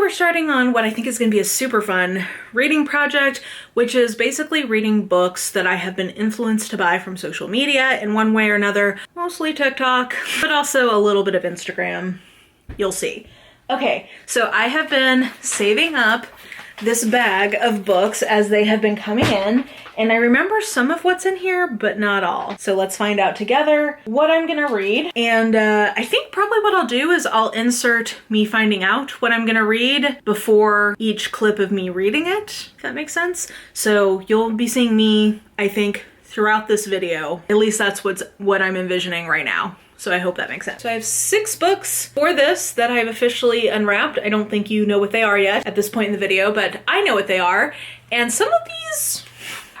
we're starting on what I think is going to be a super fun reading project, which is basically reading books that I have been influenced to buy from social media in one way or another, mostly TikTok, but also a little bit of Instagram. You'll see. Okay, so I have been saving up this bag of books as they have been coming in, and I remember some of what's in here, but not all. So let's find out together what I'm gonna read. And I think probably what I'll do is I'll insert me finding out what I'm gonna read before each clip of me reading it, if that makes sense. So you'll be seeing me, I think, throughout this video. At least that's what I'm envisioning right now. So I hope that makes sense. So I have 6 books for this that I've officially unwrapped. I don't think you know what they are yet at this point in the video, but I know what they are. And some of these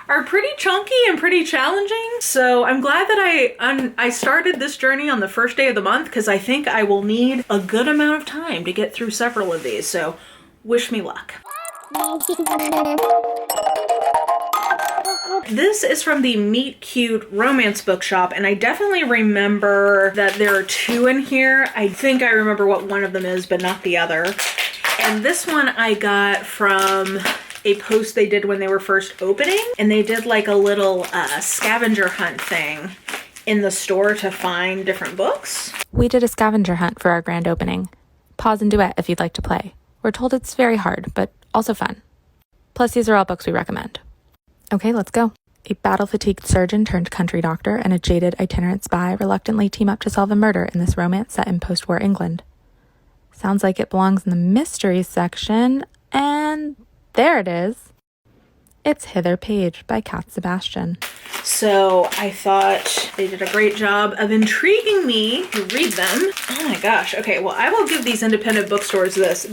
are pretty chunky and pretty challenging. So I'm glad that I started this journey on the first day of the month, because I think I will need a good amount of time to get through several of these. So wish me luck. This is from the Meet Cute Romance Bookshop, and I definitely remember that there are 2 in here. I think I remember what one of them is, but not the other. And this one I got from a post they did when they were first opening, and they did like a little scavenger hunt thing in the store to find different books. We did a scavenger hunt for our grand opening. Pause and duet if you'd like to play. We're told it's very hard, but also fun. Plus, these are all books we recommend. Okay, let's go. A battle-fatigued surgeon turned country doctor and a jaded itinerant spy reluctantly team up to solve a murder in this romance set in post-war England. Sounds like it belongs in the mystery section, and there it is. It's Hither Page by Kat Sebastian. So I thought they did a great job of intriguing me to read them. Oh my gosh. Okay, well, I will give these independent bookstores this.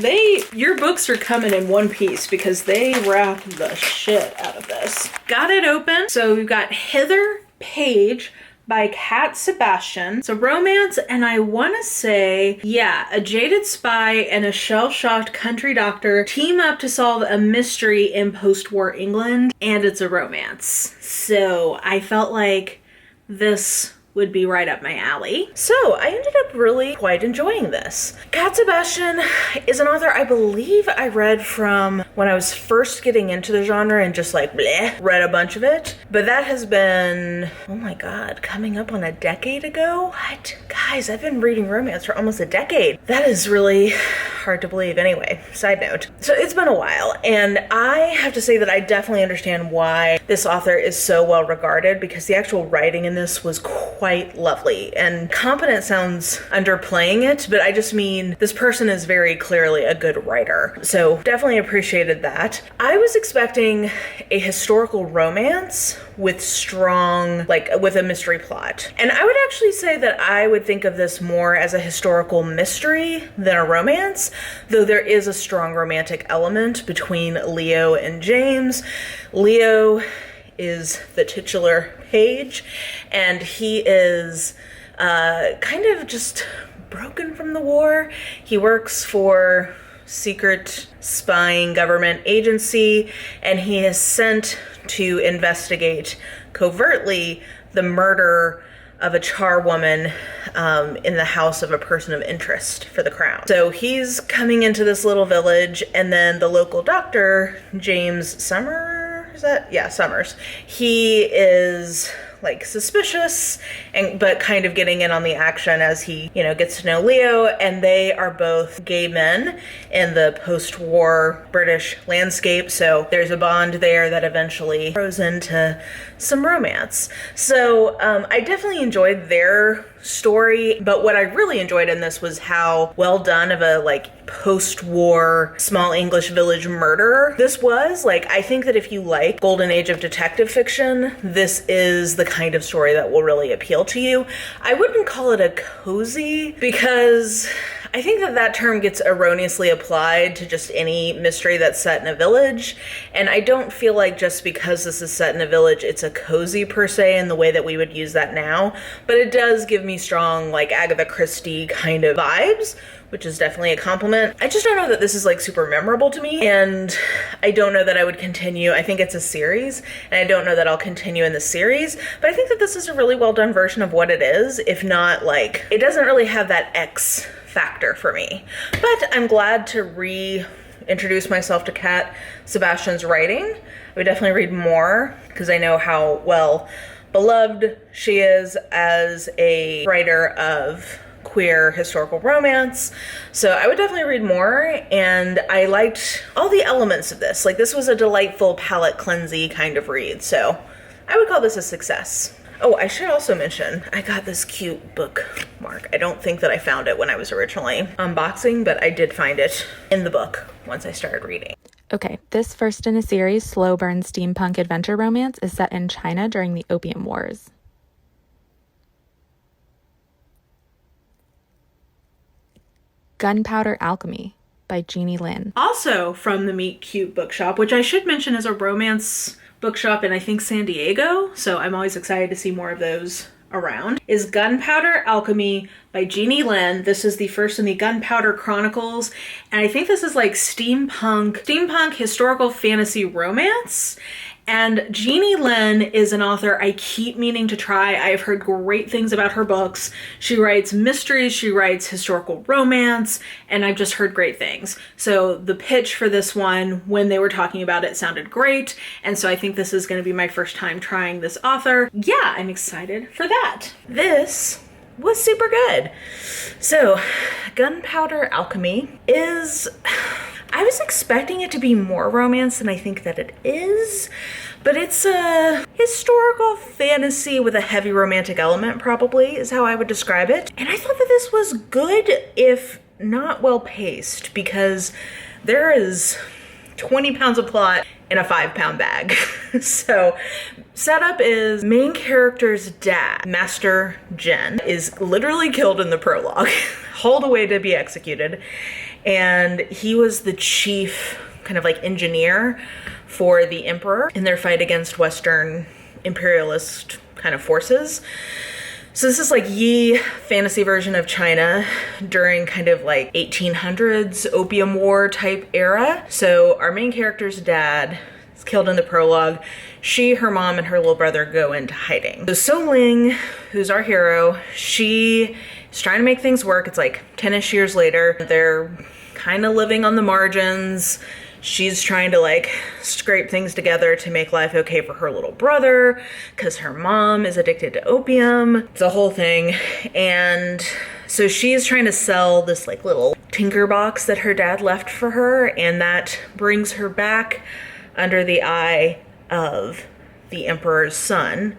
Your books are coming in one piece because they wrap the shit out of this. Got it open. So we've got Hither Page by Kat Sebastian. It's a romance, and I want to say, yeah, a jaded spy and a shell-shocked country doctor team up to solve a mystery in post-war England, and it's a romance. So I felt like this would be right up my alley. So I ended up really quite enjoying this. Kat Sebastian is an author I believe I read from when I was first getting into the genre and just like bleh, read a bunch of it. But that has been, oh my God, coming up on a decade ago? What? Guys, I've been reading romance for almost a decade. That is really hard to believe. Anyway, side note. So it's been a while, and I have to say that I definitely understand why this author is so well regarded, because the actual writing in this was quite lovely. And competent sounds underplaying it, but I just mean this person is very clearly a good writer. So definitely appreciated that. I was expecting a historical romance with strong, with a mystery plot. And I would actually say that I would think of this more as a historical mystery than a romance, though there is a strong romantic element between Leo and James. Leo is the titular page, and he is kind of just broken from the war. He works for secret spying government agency, and he is sent to investigate covertly the murder of a charwoman in the house of a person of interest for the crown. So he's coming into this little village, and then the local doctor, James Summers, he is suspicious but kind of getting in on the action as he, gets to know Leo, and they are both gay men in the post-war British landscape. So there's a bond there that eventually grows into some romance. So I definitely enjoyed their story, but what I really enjoyed in this was how well done of a post-war small English village murder this was. I think that if you like golden age of detective fiction, this is the kind of story that will really appeal to you. I wouldn't call it a cozy, because I think that term gets erroneously applied to just any mystery that's set in a village, and I don't feel like just because this is set in a village it's a cozy per se in the way that we would use that now, but it does give me strong Agatha Christie kind of vibes, which is definitely a compliment. I just don't know that this is super memorable to me, and I don't know that I would continue. I think it's a series, and I don't know that I'll continue in the series, but I think that this is a really well done version of what it is, if not it doesn't really have that X factor for me. But I'm glad to introduce myself to Kat Sebastian's writing. I would definitely read more because I know how well beloved she is as a writer of queer historical romance. So I would definitely read more, and I liked all the elements of this. Like, this was a delightful palate cleansey kind of read, so I would call this a success. Oh, I should also mention, I got this cute bookmark. I don't think that I found it when I was originally unboxing, but I did find it in the book once I started reading. Okay, this first in a series slow burn steampunk adventure romance is set in China during the Opium Wars. Gunpowder Alchemy by Jeannie Lin. Also from the Meet Cute bookshop, which I should mention is a romance bookshop in, I think, San Diego, so I'm always excited to see more of those around, is Gunpowder Alchemy by Jeannie Lin. This is the first in the Gunpowder Chronicles, and I think this is like steampunk historical fantasy romance. And Jeannie Lin is an author I keep meaning to try. I've heard great things about her books. She writes mysteries, she writes historical romance, and I've just heard great things. So the pitch for this one, when they were talking about it, sounded great. And so I think this is going to be my first time trying this author. Yeah, I'm excited for that. This was super good. So Gunpowder Alchemy is... I was expecting it to be more romance than I think that it is, but it's a historical fantasy with a heavy romantic element, probably, is how I would describe it. And I thought that this was good, if not well paced, because there is 20 pounds of plot in a 5-pound bag. So setup is main character's dad, Master Jin, is literally killed in the prologue, hauled away to be executed. And he was the chief kind of like engineer for the emperor in their fight against Western imperialist kind of forces. So this is like Yi fantasy version of China during kind of like 1800s Opium War type era. So our main character's dad is killed in the prologue. She, her mom, and her little brother go into hiding. So So Ling, who's our hero, she is trying to make things work. It's like 10-ish years later. They're kind of living on the margins. She's trying to like scrape things together to make life okay for her little brother because her mom is addicted to opium. It's a whole thing. And so she's trying to sell this like little tinker box that her dad left for her, and that brings her back under the eye of the emperor's son.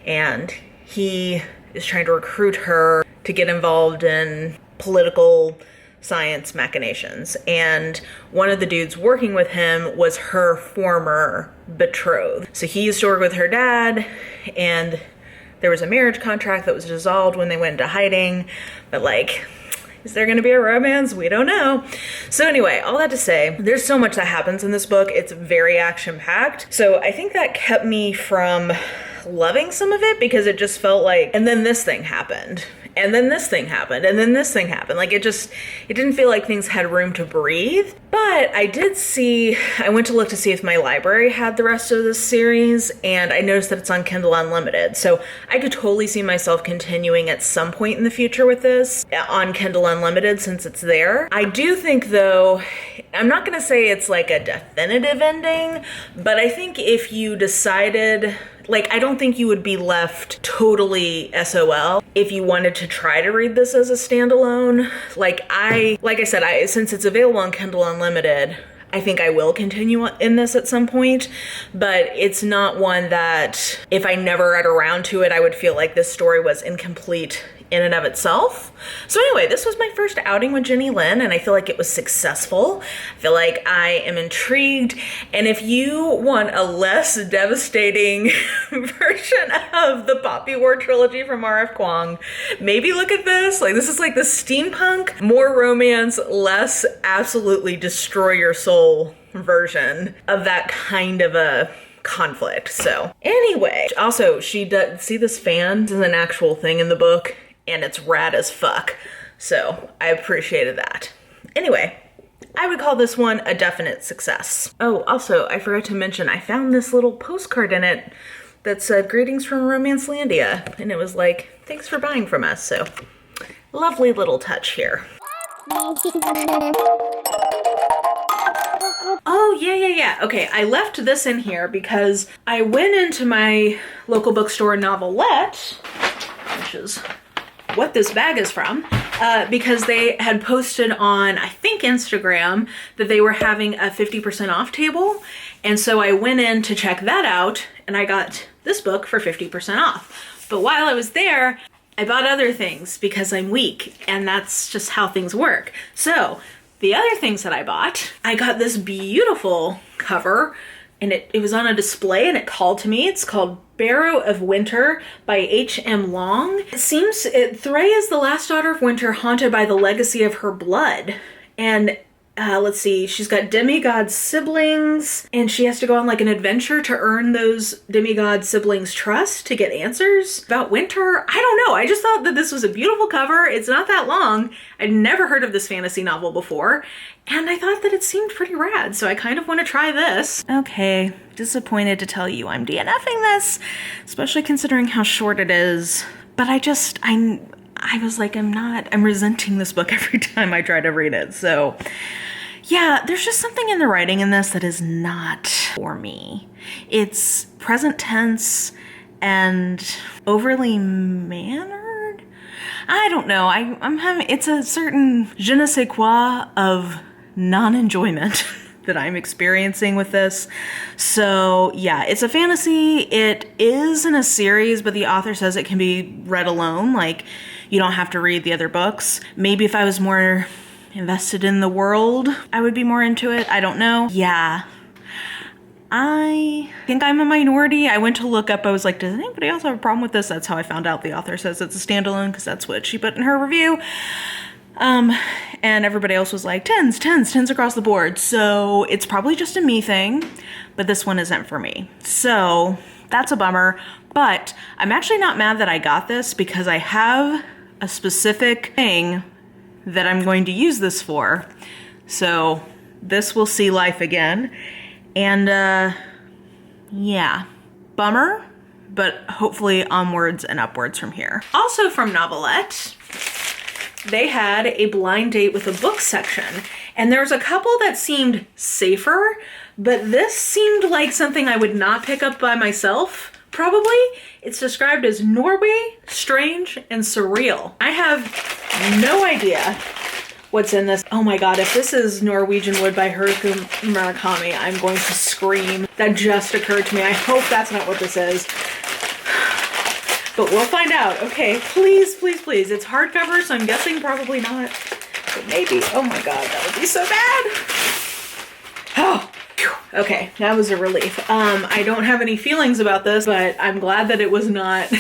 And he is trying to recruit her to get involved in political science machinations, and one of the dudes working with him was her former betrothed. So he used to work with her dad, and there was a marriage contract that was dissolved when they went into hiding, but like, is there gonna be a romance? We don't know. So anyway, all that to say, there's so much that happens in this book. It's very action-packed. So I think that kept me from loving some of it, because it just felt like, and then this thing happened, and then this thing happened, and then this thing happened. Like, it didn't feel like things had room to breathe. But I went to look to see if my library had the rest of this series, and I noticed that it's on Kindle Unlimited. So I could totally see myself continuing at some point in the future with this on Kindle Unlimited, since it's there. I do think, though, I'm not gonna say it's like a definitive ending, but I think if you decided, like, I don't think you would be left totally SOL if you wanted to try to read this as a standalone. Like I said, since it's available on Kindle Unlimited, I think I will continue in this at some point, but it's not one that if I never read around to it, I would feel like this story was incomplete in and of itself. So anyway, this was my first outing with Jeannie Lin, and I feel like it was successful. I feel like I am intrigued, and if you want a less devastating version of the Poppy War trilogy from R.F. Kuang, maybe look at this. Like, this is like the steampunk, more romance, less absolutely destroy your soul version of that kind of a conflict. So anyway, also, she does see this fan is an actual thing in the book, and it's rad as fuck. So I appreciated that. Anyway, I would call this one a definite success. Oh, also, I forgot to mention, I found this little postcard in it that said, "Greetings from Romancelandia," and it was like, thanks for buying from us. So lovely little touch here. Oh, yeah. Okay, I left this in here because I went into my local bookstore Novelette, which is what this bag is from, because they had posted on, I think, Instagram that they were having a 50% off table. And so I went in to check that out, and I got this book for 50% off. But while I was there, I bought other things because I'm weak, and that's just how things work. So the other things that I bought, I got this beautiful cover, and it was on a display, and it called to me. It's called Barrow of Winter by H.M. Long. It seems Thray is the last daughter of Winter, haunted by the legacy of her blood. And let's see, she's got demigod siblings, and she has to go on like an adventure to earn those demigod siblings' trust to get answers about Winter. I don't know. I just thought that this was a beautiful cover. It's not that long. I'd never heard of this fantasy novel before, and I thought that it seemed pretty rad, so I kind of want to try this. Okay, disappointed to tell you I'm DNFing this, especially considering how short it is. But I was like, I'm resenting this book every time I try to read it. So yeah, there's just something in the writing in this that is not for me. It's present tense and overly mannered. I don't know. It's a certain je ne sais quoi of non-enjoyment that I'm experiencing with this. So yeah, it's a fantasy. It is in a series, but the author says it can be read alone. Like, you don't have to read the other books. Maybe if I was more invested in the world, I would be more into it. I don't know. Yeah. I think I'm a minority. I went to look up, I was like, does anybody else have a problem with this? That's how I found out the author says it's a standalone, because that's what she put in her review. And everybody else was like, tens across the board. So it's probably just a me thing, but this one isn't for me. So that's a bummer, but I'm actually not mad that I got this, because I have a specific thing that I'm going to use this for. So this will see life again. And yeah, bummer, but hopefully onwards and upwards from here. Also from Novelette, they had a blind date with a book section, and there was a couple that seemed safer, but this seemed like something I would not pick up by myself, probably. It's described as Norway, strange, and surreal. I have no idea what's in this. Oh my god, if this is Norwegian Wood by Haruki Murakami, I'm going to scream. That just occurred to me. I hope that's not what this is. But we'll find out. Okay, please. It's hardcover, so I'm guessing probably not. But maybe. Oh my god, that would be so bad. Oh, phew. Okay, that was a relief. I don't have any feelings about this, but I'm glad that it was not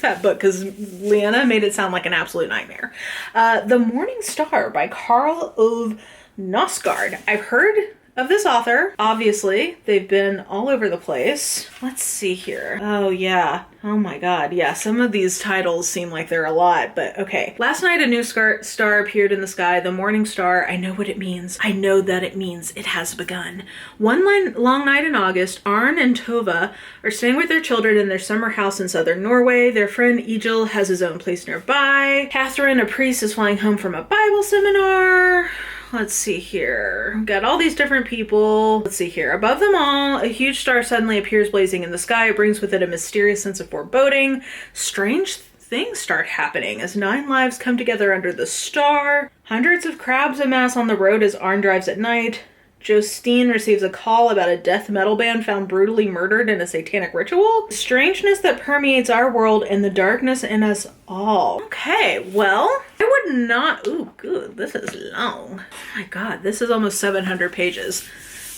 that book, because Leanna made it sound like an absolute nightmare. The Morning Star by Karl Ove Knausgaard. I've heard of this author. Obviously, they've been all over the place. Let's see here. Oh yeah. Oh my god. Yeah, some of these titles seem like they're a lot, but okay. Last night a new star appeared in the sky. The morning star. I know what it means. I know that it means it has begun. One long night in August, Arn and Tova are staying with their children in their summer house in southern Norway. Their friend Egil has his own place nearby. Catherine, a priest, is flying home from a Bible seminar. Let's see here. Got all these different people. Let's see here. Above them all, a huge star suddenly appears blazing in the sky. It brings with it a mysterious sense of foreboding. Strange things start happening as 9 lives come together under the star. Hundreds of crabs amass on the road as Arn drives at night. Justine receives a call about a death metal band found brutally murdered in a satanic ritual. The strangeness that permeates our world and the darkness in us all. Okay, well, I would not... Ooh, good. This is long. Oh my god, this is almost 700 pages.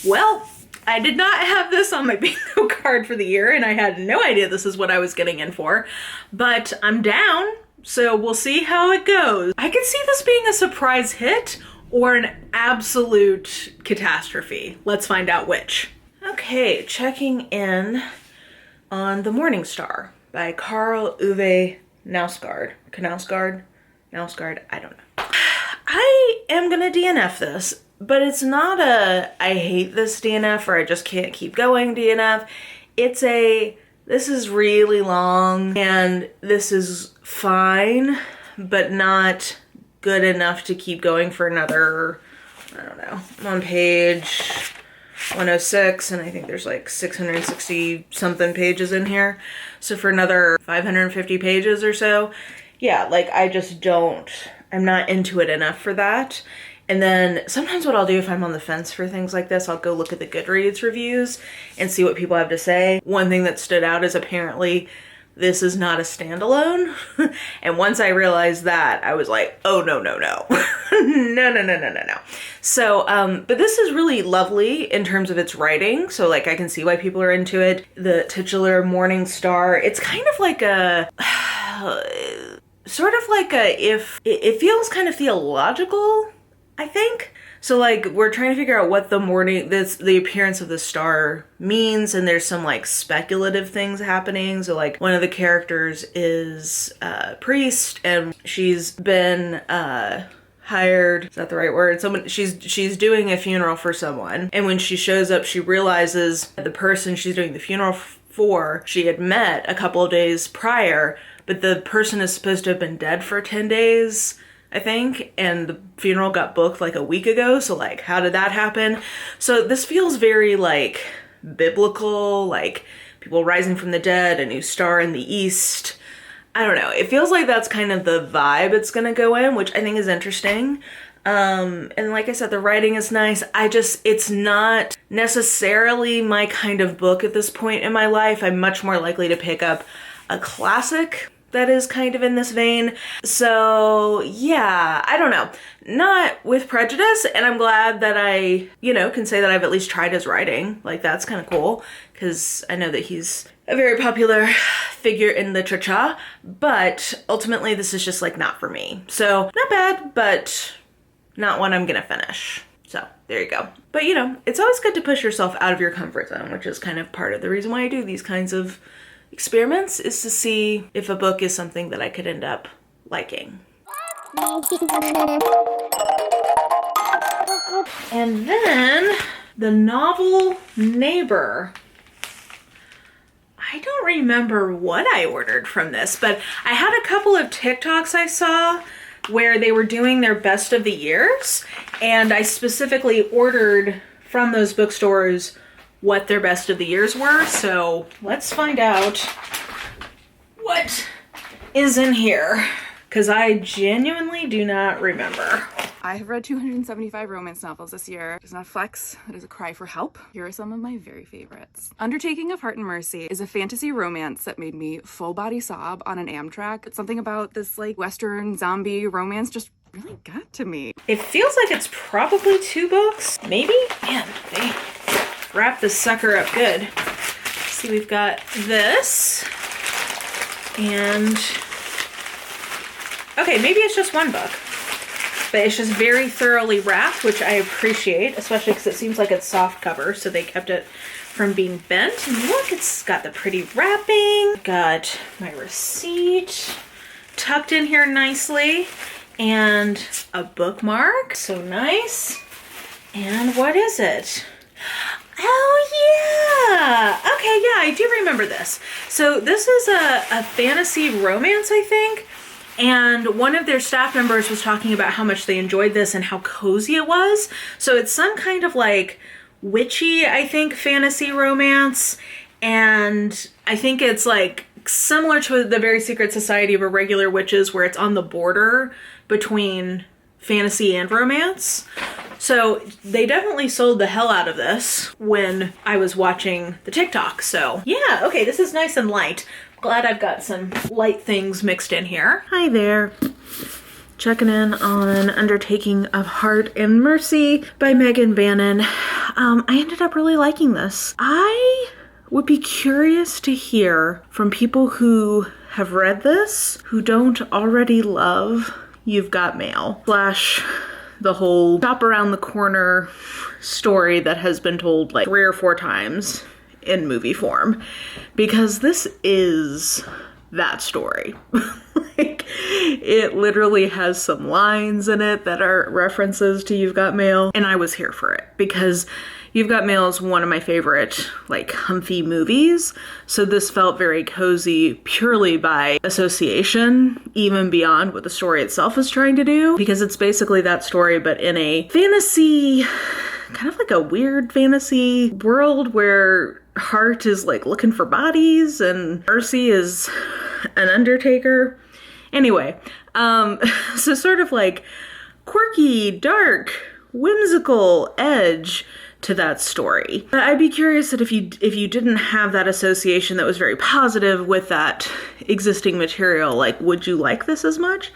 Well, I did not have this on my bingo card for the year, and I had no idea this is what I was getting in for. But I'm down, so we'll see how it goes. I could see this being a surprise hit or an absolute catastrophe. Let's find out which. Okay, checking in on The Morning Star by Karl Ove Knausgaard. Knausgaard, I don't know. I am gonna DNF this, but it's not a I hate this DNF or I just can't keep going DNF. It's a this is really long and this is fine, but not good enough to keep going for another, I don't know. I'm on page 106, and I think there's like 660 something pages in here. So for another 550 pages or so, yeah, like I just don't, I'm not into it enough for that. And then sometimes what I'll do if I'm on the fence for things like this, I'll go look at the Goodreads reviews and see what people have to say. One thing that stood out is apparently this is not a standalone. And once I realized that, I was like, oh, no, no, no. No. So, but this is really lovely in terms of its writing. So like I can see why people are into it. The titular Morning Star, it's kind of like a, sort of like a, if, it feels kind of theological, I think. So like we're trying to figure out what the appearance of the star means, and there's some like speculative things happening. So like one of the characters is a priest, and she's been hired, is that the right word? She's doing a funeral for someone, and when she shows up she realizes that the person she's doing the funeral for she had met a couple of days prior, but the person is supposed to have been dead for 10 days, I think, and the funeral got booked like a week ago, so like how did that happen? So this feels very like biblical, like people rising from the dead, a new star in the east. I don't know, it feels like that's kind of the vibe it's gonna go in, which I think is interesting. And like I said, the writing is nice. It's not necessarily my kind of book at this point in my life. I'm much more likely to pick up a classic that is kind of in this vein. So yeah, I don't know. Not with prejudice, and I'm glad that I, can say that I've at least tried his writing. Like that's kind of cool, because I know that he's a very popular figure in literature, but ultimately this is just like not for me. So not bad, but not one I'm gonna finish. So there you go. But it's always good to push yourself out of your comfort zone, which is kind of part of the reason why I do these kinds of experiments, is to see if a book is something that I could end up liking. And then the novel Neighbor. I don't remember what I ordered from this, but I had a couple of TikToks I saw where they were doing their best of the years, and I specifically ordered from those bookstores what their best of the years were. So let's find out what is in here, because I genuinely do not remember. I have read 275 romance novels this year. It's not a flex, it is a cry for help. Here are some of my very favorites. Undertaking of Heart and Mercy is a fantasy romance that made me full body sob on an Amtrak. It's something about this like Western zombie romance just really got to me. It feels like it's probably 2 books, maybe? Man, they wrap this sucker up good. See, we've got this, and okay, maybe it's just 1 book, but it's just very thoroughly wrapped, which I appreciate, especially because it seems like it's soft cover, so they kept it from being bent. And look, it's got the pretty wrapping, got my receipt tucked in here nicely, and a bookmark, so nice. And what is it? Oh yeah! Okay, yeah, I do remember this. So this is a fantasy romance, I think. And one of their staff members was talking about how much they enjoyed this and how cozy it was. So it's some kind of like witchy, I think, fantasy romance. And I think it's like similar to the Very Secret Society of Irregular Witches, where it's on the border between fantasy and romance. So they definitely sold the hell out of this when I was watching the TikTok. So yeah, okay, this is nice and light. Glad I've got some light things mixed in here. Hi there. Checking in on Undertaking of Heart and Mercy by Megan Bannon. I ended up really liking this. I would be curious to hear from people who have read this, who don't already love You've Got Mail, / the whole shop around the corner story that has been told like 3 or 4 times in movie form, because this is that story. Like, it literally has some lines in it that are references to You've Got Mail, and I was here for it because You've Got Mail is one of my favorite, like, comfy movies. So this felt very cozy purely by association, even beyond what the story itself is trying to do, because it's basically that story, but in a fantasy kind of like a weird fantasy world where Hart is like looking for bodies and Mercy is an undertaker. Anyway, so sort of like quirky, dark, whimsical edge to that story. I'd be curious that if you didn't have that association that was very positive with that existing material, like, would you like this as much?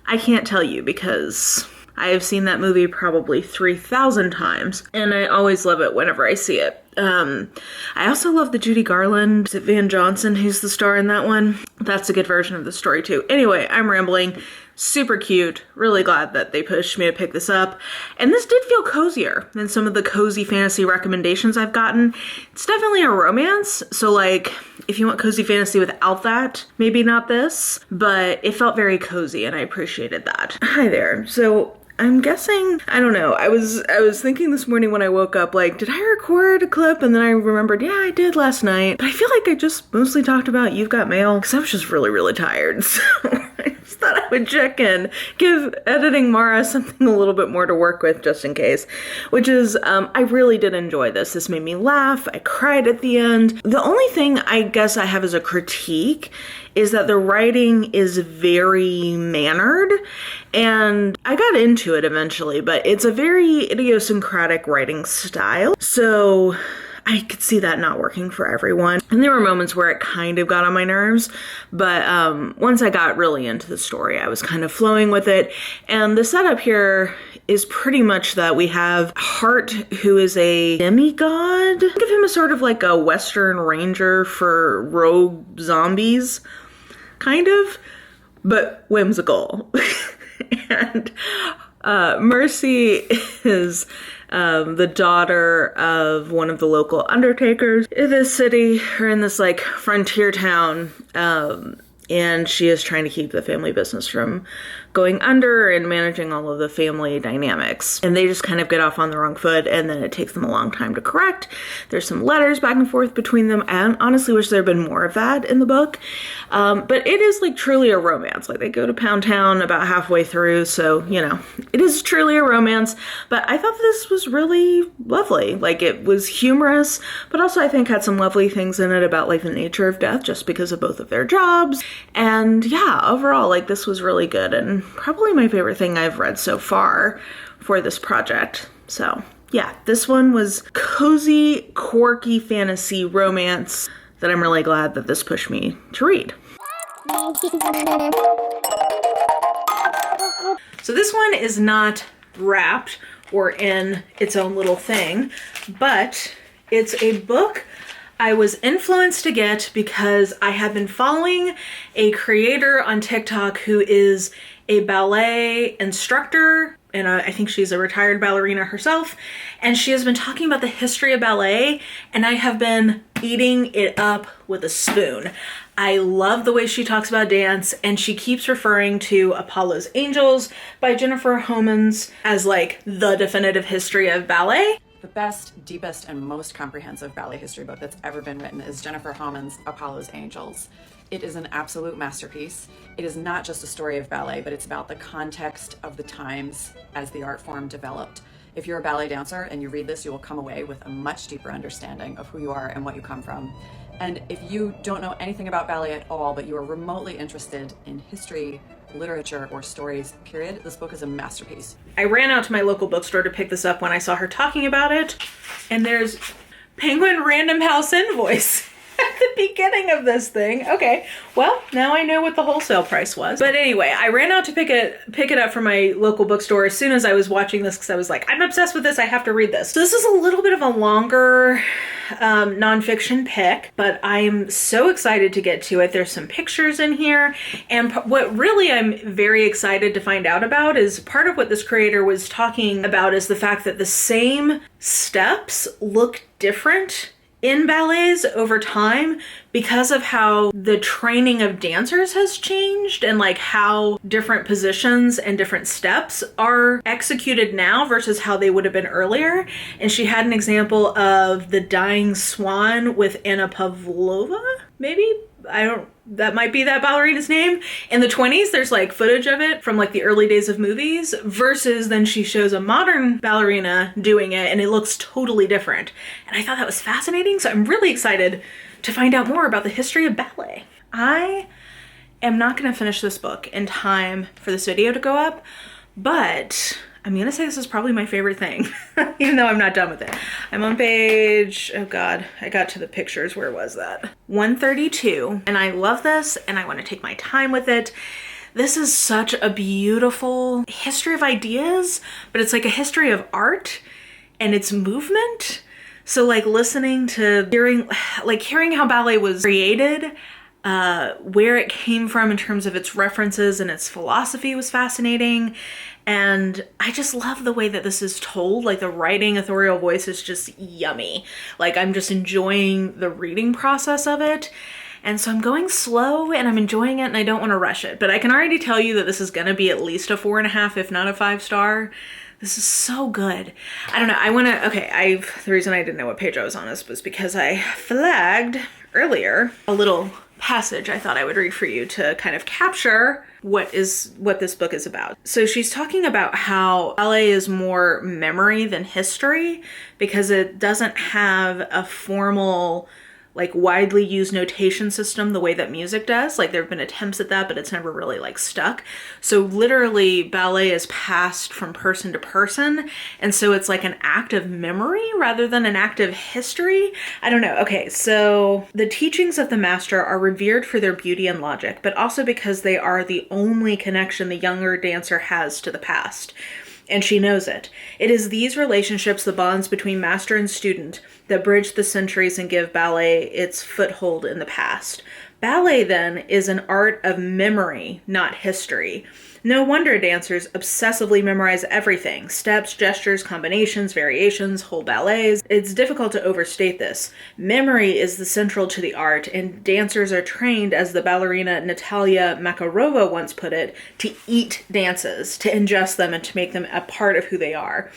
I can't tell you because I have seen that movie probably 3,000 times, and I always love it whenever I see it. I also love the Judy Garland, is it Van Johnson who's the star in that one? That's a good version of the story too. Anyway, I'm rambling. Super cute. Really glad that they pushed me to pick this up. And this did feel cozier than some of the cozy fantasy recommendations I've gotten. It's definitely a romance, so like, if you want cozy fantasy without that, maybe not this, but it felt very cozy and I appreciated that. Hi there. So I'm guessing, I don't know, I was thinking this morning when I woke up, like, did I record a clip? And then I remembered, yeah, I did last night. But I feel like I just mostly talked about You've Got Mail because I was just really, really tired. So I just thought I would check in, give editing Mara something a little bit more to work with just in case, which is, I really did enjoy this. This made me laugh. I cried at the end. The only thing I guess I have as a critique is that the writing is very mannered, and I got into it eventually, but it's a very idiosyncratic writing style, so I could see that not working for everyone. And there were moments where it kind of got on my nerves, but once I got really into the story, I was kind of flowing with it. And the setup here is pretty much that we have Hart, who is a demigod. Think of him as sort of like a Western Ranger for rogue zombies, kind of, but whimsical. And Mercy is the daughter of one of the local undertakers in this city, or in this like frontier town, and she is trying to keep the family business from going under and managing all of the family dynamics. And they just kind of get off on the wrong foot, and then it takes them a long time to correct. There's some letters back and forth between them, and honestly wish there had been more of that in the book. But it is like truly a romance. Like, they go to Pound Town about halfway through, so, you know, it is truly a romance. But I thought this was really lovely. Like, it was humorous, but also I think had some lovely things in it about like the nature of death just because of both of their jobs. And yeah, overall, like, this was really good and probably my favorite thing I've read so far for this project. So yeah, this one was cozy, quirky fantasy romance that I'm really glad that this pushed me to read. So this one is not wrapped or in its own little thing, but it's a book I was influenced to get because I have been following a creator on TikTok who is a ballet instructor, and I think she's a retired ballerina herself, and she has been talking about the history of ballet, and I have been eating it up with a spoon. I love the way she talks about dance, and she keeps referring to Apollo's Angels by Jennifer Homans as like the definitive history of ballet. The best, deepest, and most comprehensive ballet history book that's ever been written is Jennifer Homans' Apollo's Angels. It is an absolute masterpiece. It is not just a story of ballet, but it's about the context of the times as the art form developed. If you're a ballet dancer and you read this, you will come away with a much deeper understanding of who you are and what you come from. And if you don't know anything about ballet at all, but you are remotely interested in history, literature, or stories, period, this book is a masterpiece. I ran out to my local bookstore to pick this up when I saw her talking about it, and there's Penguin Random House invoice at the beginning of this thing. Okay, well, now I know what the wholesale price was. But anyway, I ran out to pick it up from my local bookstore as soon as I was watching this because I was like, I'm obsessed with this, I have to read this. So this is a little bit of a longer nonfiction pick, but I'm so excited to get to it. There's some pictures in here, and what really I'm very excited to find out about is part of what this creator was talking about is the fact that the same steps look different in ballets over time because of how the training of dancers has changed and like how different positions and different steps are executed now versus how they would have been earlier. And she had an example of the Dying Swan with Anna Pavlova, maybe? That might be that ballerina's name. In the 20s, there's like footage of it from like the early days of movies versus then she shows a modern ballerina doing it and it looks totally different. And I thought that was fascinating. So I'm really excited to find out more about the history of ballet. I am not going to finish this book in time for this video to go up, but I'm going to say this is probably my favorite thing, even though I'm not done with it. I'm on page, oh God, I got to the pictures. Where was that? 132. And I love this and I want to take my time with it. This is such a beautiful history of ideas, but it's like a history of art and its movement. So like listening to, hearing how ballet was created, where it came from in terms of its references and its philosophy was fascinating. And I just love the way that this is told. Like the writing authorial voice is just yummy. Like I'm just enjoying the reading process of it. And so I'm going slow and I'm enjoying it and I don't want to rush it. But I can already tell you that this is going to be at least a 4.5, if not a 5-star. This is so good. I don't know. The reason I didn't know what page I was on was because I flagged earlier a little passage I thought I would read for you to kind of capture what this book is about. So she's talking about how ballet is more memory than history because it doesn't have a formal, like widely used notation system the way that music does. Like there have been attempts at that, but it's never really like stuck. So literally ballet is passed from person to person. And so it's like an act of memory rather than an act of history. I don't know. Okay. So the teachings of the master are revered for their beauty and logic, but also because they are the only connection the younger dancer has to the past. And she knows it. It is these relationships, the bonds between master and student, that bridge the centuries and give ballet its foothold in the past. Ballet, then, is an art of memory, not history. No wonder dancers obsessively memorize everything: steps, gestures, combinations, variations, whole ballets. It's difficult to overstate this. Memory is the central to the art, and dancers are trained, as the ballerina Natalia Makarova once put it, to eat dances, to ingest them and to make them a part of who they are.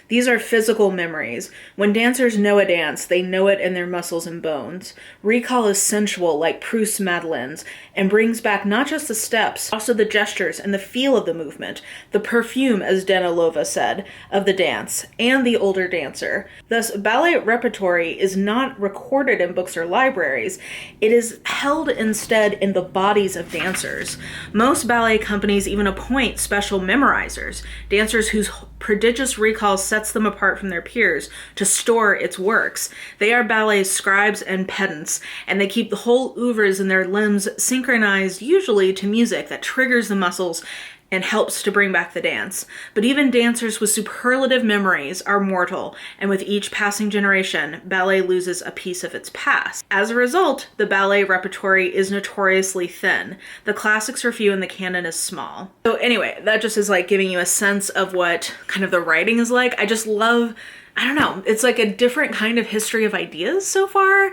These are physical memories. When dancers know a dance, they know it in their muscles and bones. Recall is sensual, like Proust's Madeleines, and brings back not just the steps, also the gestures and the feel of the movement, the perfume, as Danilova said, of the dance, and the older dancer. Thus, ballet repertory is not recorded in books or libraries. It is held instead in the bodies of dancers. Most ballet companies even appoint special memorizers, dancers whose prodigious recall sets them apart from their peers, to store its works. They are ballet's scribes and pedants, and they keep the whole oeuvres in their limbs synchronized usually to music that triggers the muscles and helps to bring back the dance. But even dancers with superlative memories are mortal, and with each passing generation, ballet loses a piece of its past. As a result, the ballet repertory is notoriously thin. The classics are few and the canon is small. So anyway, that just is like giving you a sense of what kind of the writing is like. I just love, I don't know, it's like a different kind of history of ideas so far.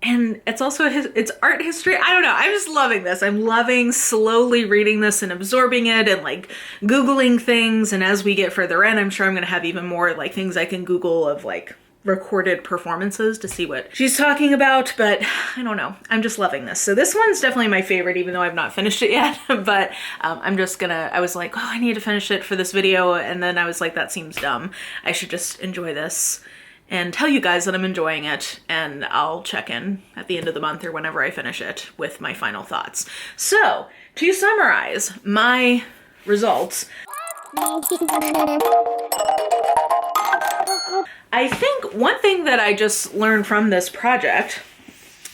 And it's also it's art history. I don't know. I'm just loving this. I'm loving slowly reading this and absorbing it and like Googling things. And as we get further in, I'm sure I'm going to have even more like things I can Google of like recorded performances to see what she's talking about. But I don't know. I'm just loving this. So this one's definitely my favorite, even though I've not finished it yet. But I'm just gonna, I was like, oh, I need to finish it for this video. And then I was like, that seems dumb. I should just enjoy this and tell you guys that I'm enjoying it, and I'll check in at the end of the month or whenever I finish it with my final thoughts. So, to summarize my results, I think one thing that I just learned from this project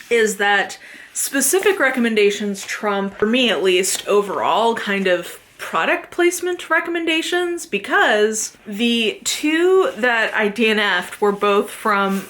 is that specific recommendations trump, for me at least, overall kind of product placement recommendations, because the two that I DNF'd were both from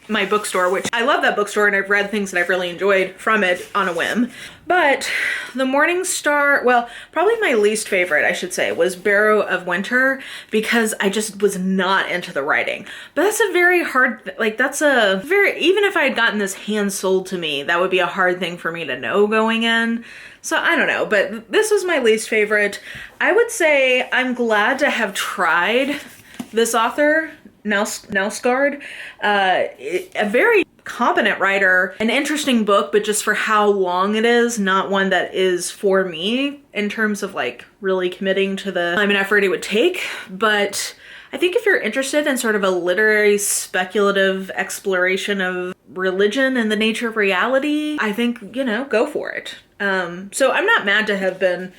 my bookstore, which I love that bookstore and I've read things that I've really enjoyed from it on a whim. But the Morning Star, well, probably my least favorite, I should say, was Barrow of Winter, because I just was not into the writing. But that's a very hard, like that's a very, even if I had gotten this hand sold to me, that would be a hard thing for me to know going in. So I don't know, but this was my least favorite. I would say I'm glad to have tried this author, Nelsgaard. A very competent writer, an interesting book, but just for how long it is, not one that is for me in terms of like really committing to the time and effort it would take. But I think if you're interested in sort of a literary speculative exploration of religion and the nature of reality, I think, you know, go for it. So I'm not mad to have been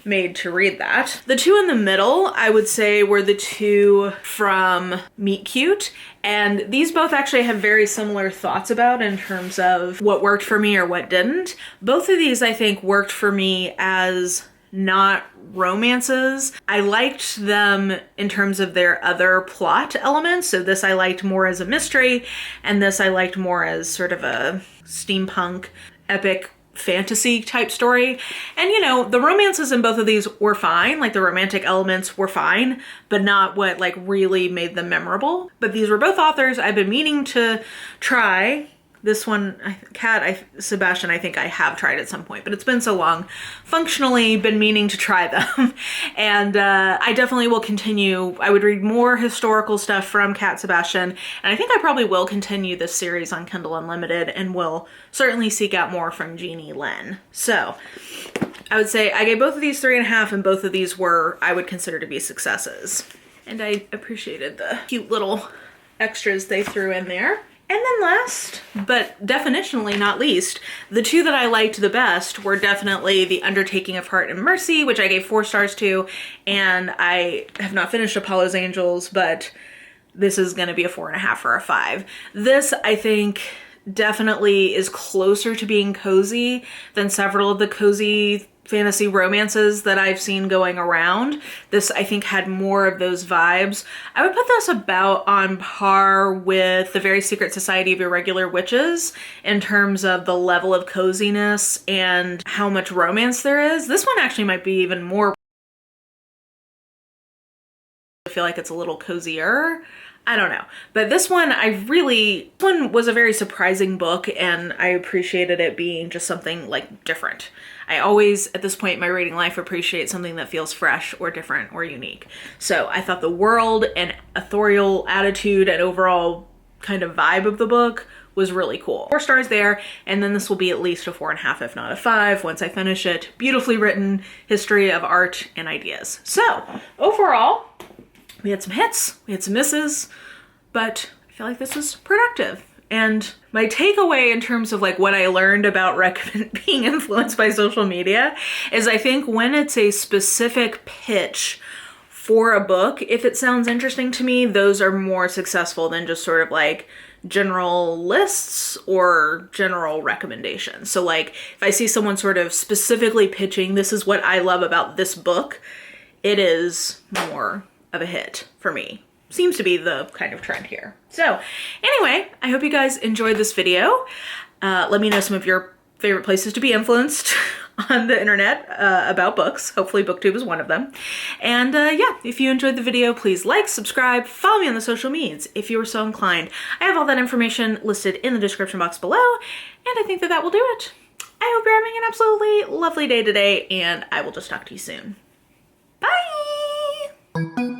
made to read that. The two in the middle, I would say, were the two from Meet Cute, and these both actually have very similar thoughts about in terms of what worked for me or what didn't. Both of these, I think, worked for me as not romances. I liked them in terms of their other plot elements. So this I liked more as a mystery, and this I liked more as sort of a steampunk epic fantasy type story. And you know, the romances in both of these were fine, like the romantic elements were fine, but not what like really made them memorable. But these were both authors I've been meaning to try. This one, Sebastian, I think I have tried at some point, but it's been so long. Functionally been meaning to try them. And I definitely will continue. I would read more historical stuff from Cat Sebastian. And I think I probably will continue this series on Kindle Unlimited and will certainly seek out more from Jeannie Len. So I would say I gave both of these 3.5, and both of these were, I would consider to be successes. And I appreciated the cute little extras they threw in there. And then last, but definitionally not least, the two that I liked the best were definitely The Undertaking of Heart and Mercy, which I gave 4 stars to, and I have not finished Apollo's Angels, but this is going to be a 4.5 or a 5. This, I think, definitely is closer to being cozy than several of the cozy fantasy romances that I've seen going around. This, I think, had more of those vibes. I would put this about on par with The Very Secret Society of Irregular Witches in terms of the level of coziness and how much romance there is. This one actually might be even more. I feel like it's a little cozier. I don't know. But this one, this one was a very surprising book, and I appreciated it being just something like different. I always, at this point in my reading life, appreciate something that feels fresh or different or unique. So I thought the world and authorial attitude and overall kind of vibe of the book was really cool. 4 stars there, and then this will be at least a 4.5, if not a 5, once I finish it. Beautifully written history of art and ideas. So overall, we had some hits, we had some misses, but I feel like this was productive. And my takeaway in terms of like what I learned about being influenced by social media is I think when it's a specific pitch for a book, if it sounds interesting to me, those are more successful than just sort of like general lists or general recommendations. So like if I see someone sort of specifically pitching, this is what I love about this book, it is more of a hit for me. Seems to be the kind of trend here. So anyway, I hope you guys enjoyed this video. Let me know some of your favorite places to be influenced on the internet about books. Hopefully BookTube is one of them. And yeah, if you enjoyed the video, please like, subscribe, follow me on the social medias if you are so inclined. I have all that information listed in the description box below, and I think that that will do it. I hope you're having an absolutely lovely day today, and I will just talk to you soon. Bye!